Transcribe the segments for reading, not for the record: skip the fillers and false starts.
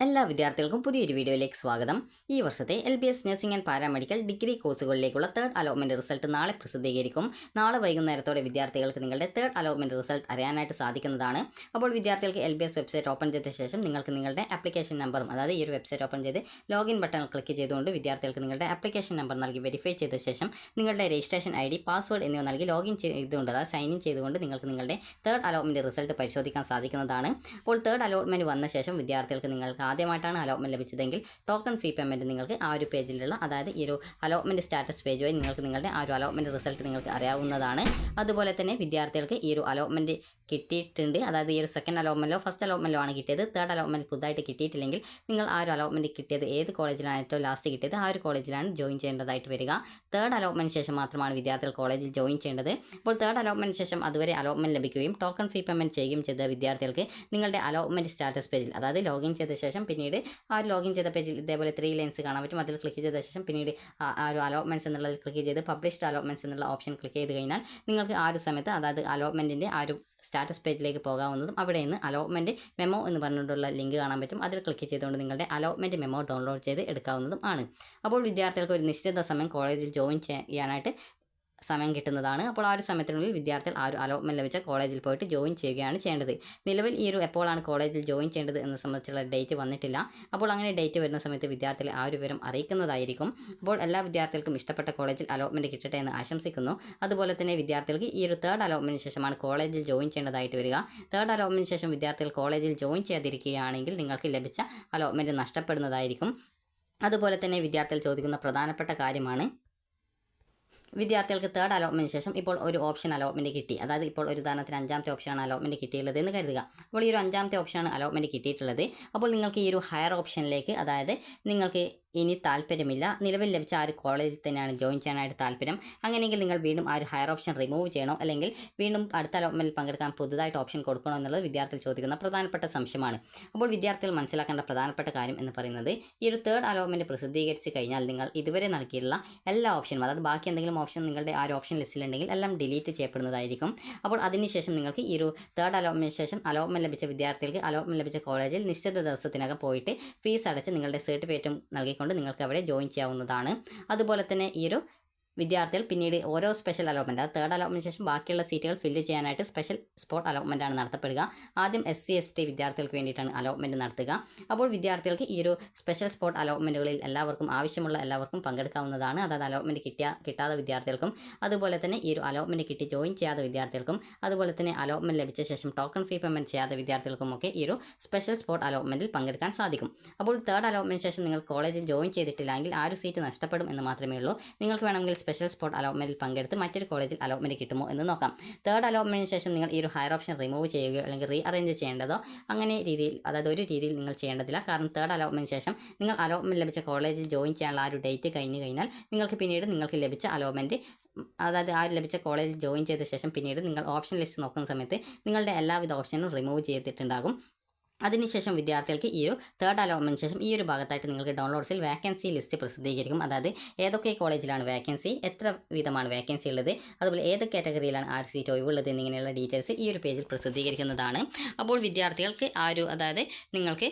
എല്ലാ വിദ്യാർത്ഥികൾക്കും പുതിയൊരു വീഡിയോയിലേക്ക് സ്വാഗതം. ഈ വർഷത്തെ LBS nursing and paramedical degree കോഴ്സുകളിലേക്കുള്ള തേർഡ് അലോട്ട്മെന്റ് റിസൾട്ട് നാളെ പ്രസിദ്ധീകരിക്കും. നാളെ വൈകുന്നേരത്തോടെ വിദ്യാർത്ഥികൾക്ക് നിങ്ങളുടെ തേർഡ് അലോട്ട്മെന്റ് റിസൾട്ട് അറിയാനായിട്ട് സാധിക്കുന്നതാണ്. അപ്പോൾ വിദ്യാർത്ഥികൾക്ക് LBS വെബ്സൈറ്റ് ഓപ്പൺ ചെയ്ത ശേഷം നിങ്ങൾക്ക് നിങ്ങളുടെ ആപ്ലിക്കേഷൻ നമ്പറും, അതായത് ഈ ഒരു വെബ്സൈറ്റ് ഓപ്പൺ ചെയ്ത് ലോഗിൻ ബട്ടൺ ക്ലിക്ക് ചെയ്തുകൊണ്ട് വിദ്യാർത്ഥികൾക്ക് നിങ്ങളുടെ ആപ്ലിക്കേഷൻ നമ്പർ നൽകി വെരിഫൈ ചെയ്ത ശേഷം നിങ്ങളുടെ രജിസ്ട്രേഷൻ ID, പാസ്വേഡ് എന്നിവ നൽകി ലോഗിൻ ചെയ്തുകൊണ്ട്, അതായത് സൈൻ ഇൻ ചെയ്തുകൊണ്ട് നിങ്ങൾക്ക് നിങ്ങളുടെ തേർഡ് അലോട്ട്മെന്റ് റിസൾട്ട് പരിശോധിക്കാൻ സാധിക്കുന്നതാണ്. അപ്പോൾ തേർഡ് അലോട്ട്മെന്റ് വന്ന ശേഷം വിദ്യാർത്ഥികൾക്ക് നിങ്ങൾക്ക് ആദ്യമായിട്ടാണ് അലോട്ട്മെന്റ് ലഭിച്ചതെങ്കിൽ ടോക്കൺ ഫീ പേയ്മെന്റ് നിങ്ങൾക്ക് ആ ഒരു പേജിലുള്ള, അതായത് ഈ ഒരു അലോട്ട്മെന്റ് സ്റ്റാറ്റസ് പേജ് വഴി നിങ്ങൾക്ക് നിങ്ങളുടെ ആ ഒരു അലോട്ട്മെന്റ് റിസൾട്ട് നിങ്ങൾക്ക് അറിയാവുന്നതാണ്. അതുപോലെ തന്നെ വിദ്യാർത്ഥികൾക്ക് ഈ ഒരു അലോട്ട്മെന്റ് കിട്ടിയിട്ടുണ്ട്, അതായത് ഈ ഒരു സെക്കൻഡ് അലോട്ട്മെന്റിലോ ഫസ്റ്റ് അലോട്ട്മെന്റിലോ ആണ് കിട്ടിയത്. തേർഡ് അലോട്ട്മെന്റ് പുതുതായിട്ട് കിട്ടിയിട്ടില്ലെങ്കിൽ നിങ്ങൾ ആ ഒരു അലോട്ട്മെന്റ് കിട്ടിയത് ഏത് കോളേജിലാണ് ഏറ്റവും ലാസ്റ്റ് കിട്ടിയത് ആ ഒരു കോളേജിലാണ് ജോയിൻ ചെയ്യേണ്ടതായിട്ട് വരിക. തേർഡ് അലോട്ട്മെന്റ് ശേഷം മാത്രമാണ് വിദ്യാർത്ഥികൾ കോളേജിൽ ജോയിൻ ചെയ്യേണ്ടത്. അപ്പോൾ തേർഡ് അലോട്ട്മെന്റ് ശേഷം അതുവരെ അലോട്ട്മെന്റ് ലഭിക്കുകയും ടോക്കൺ ഫീ പേയ്മെന്റ് ചെയ്യുകയും ചെയ്ത വിദ്യാർത്ഥികൾക്ക് നിങ്ങളുടെ അലോട്ട്മെന്റ് സ്റ്റാറ്റസ് പേജിൽ, അതായത് ലോഗിൻ ചെയ്ത ശേഷം പിന്നീട് ആ ഒരു ലോഗിൻ ചെയ്ത പേജിൽ ഇതേപോലെ 3 ലൈൻസ് കാണാൻ പറ്റും. അതിൽ ക്ലിക്ക് ചെയ്ത ശേഷം പിന്നീട് ആ ഒരു അലോട്ട്മെന്റ്സ് എന്നുള്ളതിൽ ക്ലിക്ക് ചെയ്ത് പബ്ലിഷ്ഡ് അലോട്ട്മെന്റ്സ് എന്നുള്ള ഓപ്ഷൻ ക്ലിക്ക് ചെയ്ത് കഴിഞ്ഞാൽ നിങ്ങൾക്ക് ആ ഒരു സമയത്ത്, അതായത് അലോട്ട്മെന്റിന്റെ ആ ഒരു സ്റ്റാറ്റസ് പേജിലേക്ക് പോകാവുന്നതും അവിടെ നിന്ന് അലോട്ട്മെന്റ് മെമ്മോ എന്ന് പറഞ്ഞിട്ടുള്ള ലിങ്ക് കാണാൻ പറ്റും. അതിൽ ക്ലിക്ക് ചെയ്തുകൊണ്ട് നിങ്ങളുടെ അലോട്ട്മെന്റ് മെമ്മോ ഡൗൺലോഡ് ചെയ്ത് എടുക്കാവുന്നതും ആണ്. അപ്പോൾ വിദ്യാർത്ഥികൾക്ക് ഒരു നിശ്ചിത സമയം കോളേജിൽ ജോയിൻ ചെയ്യാനായിട്ട് സമയം കിട്ടുന്നതാണ്. അപ്പോൾ ആ ഒരു സമയത്തിനുള്ളിൽ വിദ്യാർത്ഥികൾ ആ ഒരു അലോട്ട്മെന്റ് ലഭിച്ച കോളേജിൽ പോയിട്ട് ജോയിൻ ചെയ്യുകയാണ് ചെയ്യേണ്ടത്. നിലവിൽ ഈ ഒരു എപ്പോഴാണ് കോളേജിൽ ജോയിൻ ചെയ്യേണ്ടത് എന്ന സംബന്ധിച്ചുള്ള ഡേറ്റ് വന്നിട്ടില്ല. അപ്പോൾ അങ്ങനെ ഡേറ്റ് വരുന്ന സമയത്ത് വിദ്യാർത്ഥികളെ ആ ഒരു വിവരം അറിയിക്കുന്നതായിരിക്കും. അപ്പോൾ എല്ലാ വിദ്യാർത്ഥികൾക്കും ഇഷ്ടപ്പെട്ട കോളേജിൽ അലോട്ട്മെന്റ് കിട്ടട്ടെ എന്ന് ആശംസിക്കുന്നു. അതുപോലെ തന്നെ വിദ്യാർത്ഥികൾക്ക് ഈ ഒരു തേർഡ് അലോട്ട്മെന്റിന് ശേഷമാണ് കോളേജിൽ ജോയിൻ ചെയ്യേണ്ടതായിട്ട് വരിക. തേർഡ് അലോട്ട്മെന്റിന് ശേഷം വിദ്യാർത്ഥികൾ കോളേജിൽ ജോയിൻ ചെയ്യാതിരിക്കുകയാണെങ്കിൽ നിങ്ങൾക്ക് ലഭിച്ച അലോട്ട്മെന്റ് നഷ്ടപ്പെടുന്നതായിരിക്കും. അതുപോലെ തന്നെ വിദ്യാർത്ഥികൾ ചോദിക്കുന്ന പ്രധാനപ്പെട്ട കാര്യമാണ്, വിദ്യാർത്ഥികൾക്ക് തേർഡ് അലോട്ട്മെന്റിന് ശേഷം ഇപ്പോൾ ഒരു ഓപ്ഷൻ അലോട്ട്മെന്റ് കിട്ടി, അതായത് ഇപ്പോൾ ഒരു ഉദാഹരണത്തിന് 5ാമത്തെ ഓപ്ഷനാണ് അലോട്ട്മെന്റ് കിട്ടിയുള്ളത് എന്ന് കരുതുക. അപ്പോൾ ഈ ഒരു 5ാമത്തെ ഓപ്ഷനാണ് അലോട്ട്മെന്റ് കിട്ടിയിട്ടുള്ളത്. അപ്പോൾ നിങ്ങൾക്ക് ഈ ഒരു ഹയർ ഓപ്ഷനിലേക്ക്, അതായത് നിങ്ങൾക്ക് ഇനി താല്പര്യമില്ല, നിലവിൽ ലഭിച്ച ആ ഒരു കോളേജിൽ തന്നെയാണ് ജോയിൻ ചെയ്യാനായിട്ട് താല്പര്യം, അങ്ങനെയെങ്കിൽ നിങ്ങൾ വീണ്ടും ആ ഒരു ഹയർ ഓപ്ഷൻ റിമൂവ് ചെയ്യണോ, അല്ലെങ്കിൽ വീണ്ടും അടുത്ത അലോട്ട്മെന്റിൽ പങ്കെടുക്കാൻ പുതുതായിട്ട് ഓപ്ഷൻ കൊടുക്കണോ എന്നുള്ളത് വിദ്യാർത്ഥികൾ ചോദിക്കുന്ന പ്രധാനപ്പെട്ട സംശയമാണ്. അപ്പോൾ വിദ്യാർത്ഥികൾ മനസ്സിലാക്കേണ്ട പ്രധാനപ്പെട്ട കാര്യം എന്ന് പറയുന്നത്, ഈ ഒരു തേർഡ് അലോട്ട്മെന്റ് പ്രസിദ്ധീകരിച്ച് കഴിഞ്ഞാൽ നിങ്ങൾ ഇതുവരെ നൽകിയിട്ടുള്ള എല്ലാ ഓപ്ഷനും, അതായത് ബാക്കി എന്തെങ്കിലും ഓപ്ഷൻ നിങ്ങളുടെ ആ ഒരു ഓപ്ഷൻ ലിസ്റ്റിലുണ്ടെങ്കിൽ എല്ലാം ഡിലീറ്റ് ചെയ്യപ്പെടുന്നതായിരിക്കും. അപ്പോൾ അതിനുശേഷം നിങ്ങൾക്ക് ഈ ഒരു തേർഡ് അലോട്ട്മെന്റിന് ശേഷം അലോട്ട്മെന്റ് ലഭിച്ച വിദ്യാർത്ഥികൾക്ക് അലോട്ട്മെന്റ് ലഭിച്ച കോളേജിൽ നിശ്ചിത ദിവസത്തിനകം പോയിട്ട് ഫീസ് അടച്ച് നിങ്ങളുടെ സർട്ടിഫിക്കറ്റും നൽകിക്കൊണ്ട് നിങ്ങൾക്ക് അവിടെ ജോയിൻ ചെയ്യാവുന്നതാണ്. അതുപോലെ തന്നെ ഈ ഒരു വിദ്യാർത്ഥികൾ പിന്നീട് ഓരോ സ്പെഷ്യൽ അലോട്ട്മെന്റ്, അത് തേർഡ് അലോട്ട്മെന്റിന് ശേഷം ബാക്കിയുള്ള സീറ്റുകൾ ഫില്ല് ചെയ്യാനായിട്ട് സ്പെഷ്യൽ സ്പോട്ട് അലോട്ട്മെന്റ് ആണ് നടത്തപ്പെടുക. ആദ്യം SC ST വിദ്യാർത്ഥികൾക്ക് വേണ്ടിയിട്ടാണ് അലോട്ട്മെന്റ് നടത്തുക. അപ്പോൾ വിദ്യാർത്ഥികൾക്ക് ഈ ഒരു സ്പെഷ്യൽ സ്പോട്ട് അലോട്ട്മെന്റുകളിൽ എല്ലാവർക്കും, ആവശ്യമുള്ള എല്ലാവർക്കും പങ്കെടുക്കാവുന്നതാണ്. അതായത് അലോട്ട്മെന്റ് കിട്ടാത്ത വിദ്യാർത്ഥികൾക്കും, അതുപോലെ തന്നെ ഈ ഒരു അലോട്ട്മെന്റ് കിട്ടി ജോയിൻ ചെയ്യാത്ത വിദ്യാർത്ഥികൾക്കും, അതുപോലെ തന്നെ അലോട്ട്മെന്റ് ലഭിച്ച ശേഷം ടോക്കൺ ഫീ പേയ്മെന്റ് ചെയ്യാത്ത വിദ്യാർത്ഥികൾക്കും ഒക്കെ ഈ ഒരു സ്പെഷ്യൽ സ്പോട്ട് അലോട്ട്മെന്റിൽ പങ്കെടുക്കാൻ സാധിക്കും. അപ്പോൾ തേർഡ് അലോട്ട്മെന്റിന് ശേഷം നിങ്ങൾ കോളേജിൽ ജോയിൻ ചെയ്തിട്ടില്ലെങ്കിൽ ആ ഒരു സീറ്റ് നഷ്ടപ്പെടും എന്ന് മാത്രമേ ഉള്ളൂ. നിങ്ങൾക്ക് വേണമെങ്കിൽ സ്പെഷ്യൽ സ്പോട്ട് അലോട്ട്മെന്റിൽ പങ്കെടുത്ത് മറ്റൊരു കോളേജിൽ അലോട്ട്മെന്റ് കിട്ടുമോ എന്ന് നോക്കാം. തേർഡ് അലോട്ട്മെന്റിന് ശേഷം നിങ്ങൾ ഈ ഒരു ഹയർ ഓപ്ഷൻ റിമൂവ് ചെയ്യുകയോ അല്ലെങ്കിൽ റീ അറേഞ്ച് ചെയ്യേണ്ടതോ അങ്ങനെ രീതിയിൽ, അതായത് ഒരു രീതിയിൽ നിങ്ങൾ ചെയ്യേണ്ടതില്ല. കാരണം തേർഡ് അലോട്ട്മെന്റിന് ശേഷം നിങ്ങൾ അലോട്ട്മെന്റ് ലഭിച്ച കോളേജിൽ ജോയിൻ ചെയ്യാനുള്ള ആ ഒരു ഡേറ്റ് കഴിഞ്ഞ് കഴിഞ്ഞാൽ നിങ്ങൾക്ക് പിന്നീട് നിങ്ങൾക്ക് ലഭിച്ച അലോട്ട്മെന്റ്, അതായത് ആ ലഭിച്ച കോളേജിൽ ജോയിൻ ചെയ്ത ശേഷം പിന്നീട് നിങ്ങൾ ഓപ്ഷൻ ലിസ്റ്റ് നോക്കുന്ന സമയത്ത് നിങ്ങളുടെ എല്ലാവിധ ഓപ്ഷനും റിമൂവ് ചെയ്തിട്ടുണ്ടാകും. അതിനുശേഷം വിദ്യാർത്ഥികൾക്ക് ഈ ഒരു തേർഡ് അലോട്ട്മെന്റിന് ശേഷം ഈ ഒരു ഭാഗത്തായിട്ട് നിങ്ങൾക്ക് ഡൗൺലോഡ്സിൽ വേക്കൻസി ലിസ്റ്റ് പ്രസിദ്ധീകരിക്കും. അതായത് ഏതൊക്കെ കോളേജിലാണ് വേക്കൻസി, എത്ര വിധമാണ് വേക്കൻസി ഉള്ളത്, അതുപോലെ ഏത് കാറ്റഗറിയിലാണ് ആ ഒരു സീറ്റ് ഒഴിവുള്ളത് എന്നിങ്ങനെയുള്ള ഡീറ്റെയിൽസ് ഈ ഒരു പേജിൽ പ്രസിദ്ധീകരിക്കുന്നതാണ്. അപ്പോൾ വിദ്യാർത്ഥികൾക്ക് അതായത് നിങ്ങൾക്ക്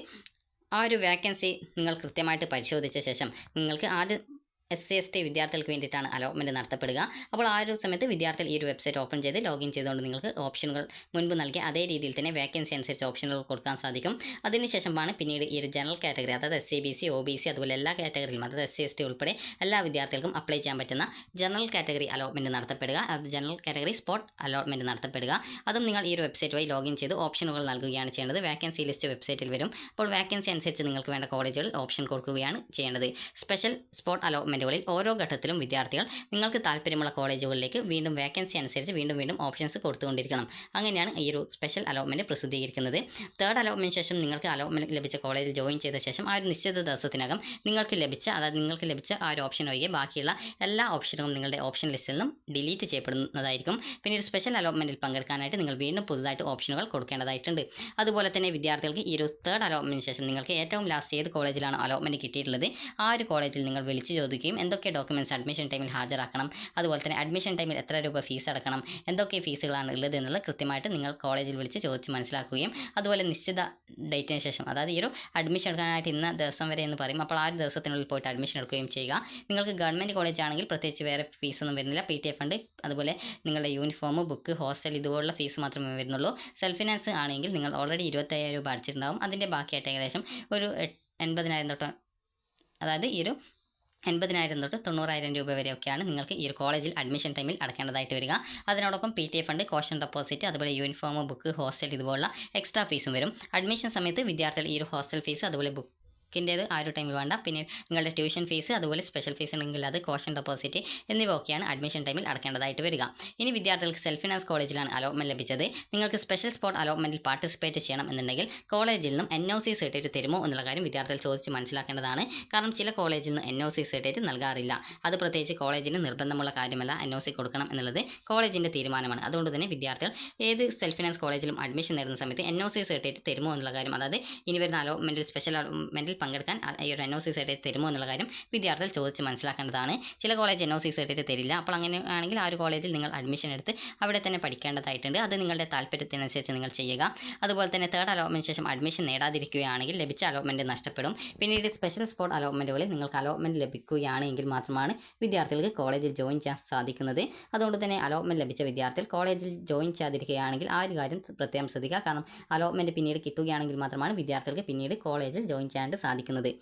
ആ ഒരു വേക്കൻസി നിങ്ങൾ കൃത്യമായിട്ട് പരിശോധിച്ച ശേഷം നിങ്ങൾക്ക് ആദ്യം SC ST വിദ്യാർത്ഥികൾക്ക് വേണ്ടിയിട്ടാണ് അലോട്ട്മെന്റ് നടത്തപ്പെടുക. അപ്പോൾ ആ ഒരു സമയത്ത് വിദ്യാർത്ഥികൾ ഈ ഒരു വെബ്സൈറ്റ് ഓപ്പൺ ചെയ്ത് ലോഗിൻ ചെയ്തുകൊണ്ട് നിങ്ങൾക്ക് ഓപ്ഷനുകൾ മുൻപ് നൽകിയ അതേ രീതിയിൽ തന്നെ വേക്കൻസി അനുസരിച്ച് ഓപ്ഷനുകൾ കൊടുക്കാൻ സാധിക്കും. അതിനുശേഷമാണ് പിന്നീട് ഈ ഒരു ജനറൽ കാറ്റഗറി, അതായത് SC BC OBC അതുപോലെ എല്ലാ കാറ്റഗറിയിലും, അതായത് SC ST ഉൾപ്പെടെ എല്ലാ വിദ്യാർത്ഥികൾക്കും അപ്ലൈ ചെയ്യാൻ പറ്റുന്ന ജനറൽ കാറ്റഗറി അലോട്ട്മെന്റ് നടത്തപ്പെടുക. അത് ജനറൽ കാറ്റഗറി സ്പോട്ട് അലോട്ട്മെന്റ് നടത്തപ്പെടുക. അതും നിങ്ങൾ ഈ ഒരു വെബ്സൈറ്റ് വഴി ലോഗിൻ ചെയ്ത് ഓപ്ഷനുകൾ നൽകുകയാണ് ചെയ്യേണ്ടത്. വേക്കൻസി ലിസ്റ്റ് വെബ്സൈറ്റിൽ വരും. അപ്പോൾ വേക്കൻസി അനുസരിച്ച് നിങ്ങൾക്ക് വേണ്ട കോളേജുകളിൽ ഓപ്ഷൻ കൊടുക്കുകയാണ് ചെയ്യേണ്ടത്. സ്പെഷ്യൽ സ്പോട്ട് അലോട്ട്മെന്റ് ഓരോ ഘട്ടത്തിലും വിദ്യാർത്ഥികൾ നിങ്ങൾക്ക് താല്പര്യമുള്ള കോളേജുകളിലേക്ക് വീണ്ടും വേക്കൻസി അനുസരിച്ച് വീണ്ടും ഓപ്ഷൻസ് കൊടുത്തുകൊണ്ടിരിക്കണം. അങ്ങനെയാണ് ഈ ഒരു സ്പെഷ്യൽ അലോട്ട്മെന്റ് പ്രസിദ്ധീകരിക്കുന്നത്. തേർഡ് അലോട്ട്മെന്റിന് ശേഷം നിങ്ങൾക്ക് അലോട്ട്മെന്റ് ലഭിച്ച കോളേജിൽ ജോയിൻ ചെയ്ത ശേഷം ആ ഒരു നിശ്ചിത ദിവസത്തിനകം നിങ്ങൾക്ക് ലഭിച്ച ആ ഒരു ഓപ്ഷൻ ഒഴികെ ബാക്കിയുള്ള എല്ലാ ഓപ്ഷനുകളും നിങ്ങളുടെ ഓപ്ഷൻ ലിസ്റ്റിൽ നിന്നും ഡിലീറ്റ് ചെയ്യപ്പെടുന്നതായിരിക്കും. പിന്നീട് സ്പെഷ്യൽ അലോട്ട്മെന്റിൽ പങ്കെടുക്കാനായിട്ട് നിങ്ങൾ വീണ്ടും പുതുതായിട്ട് ഓപ്ഷനുകൾ കൊടുക്കേണ്ടതായിട്ടുണ്ട്. അതുപോലെ തന്നെ വിദ്യാർത്ഥികൾക്ക് ഈ ഒരു തേർഡ് അലോട്ട്മെന്റിന് ശേഷം നിങ്ങൾക്ക് ഏറ്റവും ലാസ്റ്റ് ഏത് കോളേജിലാണ് അലോട്ട്മെന്റ് കിട്ടിയിട്ടുള്ളത് ആ ഒരു കോളേജിൽ നിങ്ങൾ വിളിച്ചു ചോദിക്കുകയും മനസ്സിലാക്കുകയും എന്തൊക്കെ ഡോക്യുമെൻറ്റ്സ് അഡ്മിഷൻ ടൈമിൽ ഹാജരാക്കണം, അതുപോലെ തന്നെ അഡ്മിഷൻ ടൈമിൽ എത്ര രൂപ ഫീസ് അടക്കണം, എന്തൊക്കെ ഫീസുകളാണ് ഉള്ളത് എന്നുള്ളത് കൃത്യമായിട്ട് നിങ്ങൾ കോളേജിൽ വിളിച്ച് ചോദിച്ച് മനസ്സിലാക്കുകയും അതുപോലെ നിശ്ചിത ഡേറ്റിന് ശേഷം, അതായത് ഈ ഒരു അഡ്മിഷൻ എടുക്കാനായിട്ട് ഇന്ന ദിവസം വരെ എന്ന് പറയും, അപ്പോൾ ആ ഒരു ദിവസത്തിനുള്ളിൽ പോയിട്ട് അഡ്മിഷൻ എടുക്കുകയും ചെയ്യുക. നിങ്ങൾക്ക് ഗവൺമെൻറ് കോളേജ് ആണെങ്കിൽ പ്രത്യേകിച്ച് വേറെ ഫീസൊന്നും വരുന്നില്ല. PTA ഫണ്ട്, അതുപോലെ നിങ്ങളുടെ യൂണിഫോം, ബുക്ക്, ഹോസ്റ്റൽ ഇതുപോലുള്ള ഫീസ് മാത്രമേ വരുന്നുള്ളൂ. സെൽഫ് ഫിനാൻസ് ആണെങ്കിൽ നിങ്ങൾ ഓൾറെഡി 25,000 രൂപ അടച്ചിട്ടുണ്ടാകും. അതിൻ്റെ ബാക്കിയായിട്ട് ഏകദേശം ഒരു 80,000 തൊട്ട്, അതായത് ഈ ഒരു 80,000 തൊട്ട് 90,000 രൂപ വരെയൊക്കെയാണ് നിങ്ങൾക്ക് ഈ ഒരു കോളേജിൽ അഡ്മിഷൻ ടൈമിൽ അടക്കേണ്ടതായിട്ട് വരിക. അതിനോടൊപ്പം PTA ഫണ്ട്, കോഷൻ ഡെപ്പോസിറ്റ്, അതുപോലെ യൂണിഫോം, ബുക്ക്, ഹോസ്റ്റൽ ഇതുപോലുള്ള എക്സ്ട്രാ ഫീസും വരും. അഡ്മിഷൻ സമയത്ത് വിദ്യാർത്ഥികൾ ഈ ഒരു ഹോസ്റ്റൽ ഫീസ്, അതുപോലെ ബുക്കിൻ്റേത് ആ ഒരു ടൈമിൽ വേണ്ട. പിന്നെ നിങ്ങളുടെ ട്യൂഷൻ ഫീസ്, അതുപോലെ സ്പെഷ്യൽ ഫീസ് ഉണ്ടെങ്കിൽ അത്, കോഷൻ ഡെപ്പോസിറ്റ് എന്നിവ ഒക്കെയാണ് അഡ്മിഷൻ ടൈമിൽ അടക്കേണ്ടതായിട്ട് വരിക. ഇനി വിദ്യാർത്ഥികൾക്ക് സെൽഫ് ഫിനാൻസ് കോളേജിലാണ് അലോട്ട്മെൻറ്റ് ലഭിച്ചത്. നിങ്ങൾക്ക് സ്പെഷ്യൽ സ്പോട്ട് അലോട്ട്മെൻറ്റിൽ പാർട്ടിസിപ്പേറ്റ് ചെയ്യണം എന്നുണ്ടെങ്കിൽ കോളേജിൽ നിന്നും NOC സർട്ടിഫിക്കറ്റ് തരുമോ എന്നുള്ള കാര്യം വിദ്യാർത്ഥികൾ ചോദിച്ച് മനസ്സിലാക്കേണ്ടതാണ്. കാരണം ചില കോളേജിൽ നിന്ന് NOC സർട്ടിഫിക്കറ്റ് നൽകാറില്ല. അത് പ്രത്യേകിച്ച് കോളേജിന് നിർബന്ധമുള്ള കാര്യമല്ല. NOC കൊടുക്കണം എന്നുള്ളത് കോളേജിൻ്റെ തീരുമാനമാണ്. അതുകൊണ്ട് തന്നെ വിദ്യാർത്ഥികൾ ഏത് സെൽഫ് ഫിനാൻസ് കോളേജിലും അഡ്മിഷൻ നേടുന്ന സമയത്ത് NOC സർട്ടിഫിക്കറ്റ് തരുമോ എന്നുള്ള കാര്യം, അതായത് ഇനി വരുന്ന അലോട്ട്മെൻറ്റിൽ സ്പെഷ്യൽ അലോട്ട്മെൻറ്റിൽ പങ്കെടുക്കാൻ ഈ ഒരു NOC സർട്ടിഫിക്കറ്റ് തരുമോ എന്നുള്ള കാര്യം വിദ്യാർത്ഥികൾ ചോദിച്ച് മനസ്സിലാക്കേണ്ടതാണ്. ചില കോളേജ് NOC സർട്ടിഫിക്കറ്റ് തരില്ല. അപ്പോൾ അങ്ങനെയാണെങ്കിൽ ആ ഒരു കോളേജിൽ നിങ്ങൾ അഡ്മിഷൻ എടുത്ത് അവിടെ തന്നെ പഠിക്കേണ്ടതായിട്ടുണ്ട്. അത് നിങ്ങളുടെ താല്പര്യത്തിനനുസരിച്ച് നിങ്ങൾ ചെയ്യുക. അതുപോലെ തന്നെ തേർഡ് അലോട്ട്മെൻറ്റ് ശേഷം അഡ്മിഷൻ നേടാതിരിക്കുകയാണെങ്കിൽ ലഭിച്ച അലോട്ട്മെൻറ്റ് നഷ്ടപ്പെടും. പിന്നീട് സ്പെഷ്യൽ സ്പോട്ട് അലോട്ട്മെൻറ്റുകളിൽ നിങ്ങൾക്ക് അലോട്ട്മെൻറ്റ് ലഭിക്കുകയാണെങ്കിൽ മാത്രമാണ് വിദ്യാർത്ഥികൾക്ക് കോളേജിൽ ജോയിൻ ചെയ്യാൻ സാധിക്കുന്നത്. അതുകൊണ്ട് തന്നെ അലോട്ട്മെൻറ്റ് ലഭിച്ച വിദ്യാർത്ഥികൾ കോളേജിൽ ജോയിൻ ചെയ്യാതിരിക്കുകയാണെങ്കിൽ ആ ഒരു കാര്യം പ്രത്യേകം ശ്രദ്ധിക്കുക. കാരണം അലോട്ട്മെൻറ്റ് പിന്നീട് കിട്ടുകയാണെങ്കിൽ മാത്രമാണ് വിദ്യാർത്ഥികൾക്ക് പിന്നീട് കോളേജിൽ ജോയിൻ ചെയ്യാനായിട്ട് സാധിക്കുന്നത്.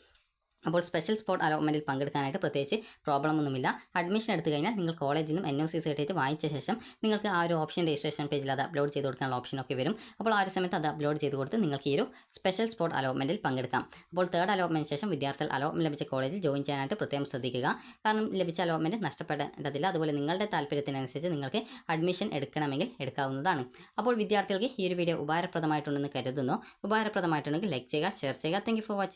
അപ്പോൾ സ്പെഷ്യൽ സ്പോട്ട് അലോട്ട്മെൻറ്റിൽ പങ്കെടുക്കാനായിട്ട് പ്രത്യേകിച്ച് പ്രോബ്ലം ഒന്നുമില്ല. അഡ്മിഷൻ എടുത്തു കഴിഞ്ഞാൽ നിങ്ങൾ കോളേജിൽ നിന്നും NOC സർട്ടിഫിക്കറ്റ് വാങ്ങിച്ച ശേഷം നിങ്ങൾക്ക് ആ ഒരു ഓപ്ഷൻ രജിസ്ട്രേഷൻ പേജിൽ അത് അപ്ലോഡ് ചെയ്ത് കൊടുക്കാനുള്ള ഓപ്ഷനൊക്കെ വരും. അപ്പോൾ ആ ഒരു സമയത്ത് അത് അപ്ലോഡ് ചെയ്ത് കൊടുത്ത് നിങ്ങൾക്ക് ഈ ഒരു സ്പെഷ്യൽ സ്പോട്ട് അലോട്ട്മെൻറ്റിൽ പങ്കെടുക്കാം. അപ്പോൾ തേർഡ് അലോട്ട്മെൻറ്റ് ശേഷം വിദ്യാർത്ഥികൾ അലോട്ട്മെൻറ്റ് ലഭിച്ച കോളേജിൽ ജോയിൻ ചെയ്യാനായിട്ട് പ്രത്യേകം ശ്രദ്ധിക്കുക. കാരണം ലഭിച്ച അലോട്ട്മെൻറ്റ് നഷ്ടപ്പെടേണ്ടതില്ല. അതുപോലെ നിങ്ങളുടെ താല്പര്യത്തിനനുസരിച്ച് നിങ്ങൾക്ക് അഡ്മിഷൻ എടുക്കണമെങ്കിൽ എടുക്കാവുന്നതാണ്. അപ്പോൾ വിദ്യാർത്ഥികൾക്ക് ഈ ഒരു വീഡിയോ ഉപകാരപ്രദമായിട്ടുണ്ടെന്ന് കരുതുന്നു. ഉപകാരപ്രദമായിട്ടുണ്ടെങ്കിൽ ലൈക്ക് ചെയ്യുക, ഷെയർ ചെയ്യുക. Thank you for watching.